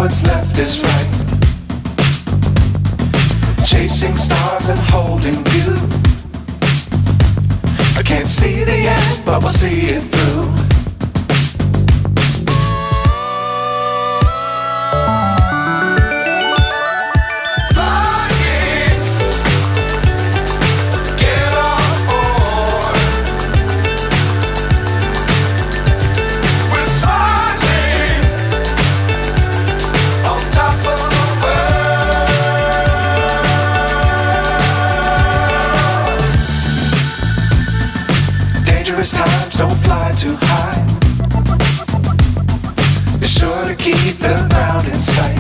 what's left is right. Chasing stars and holding you. I can't see the end, but we'll see it through. Times don't fly too high. Be sure to keep the ground in sight.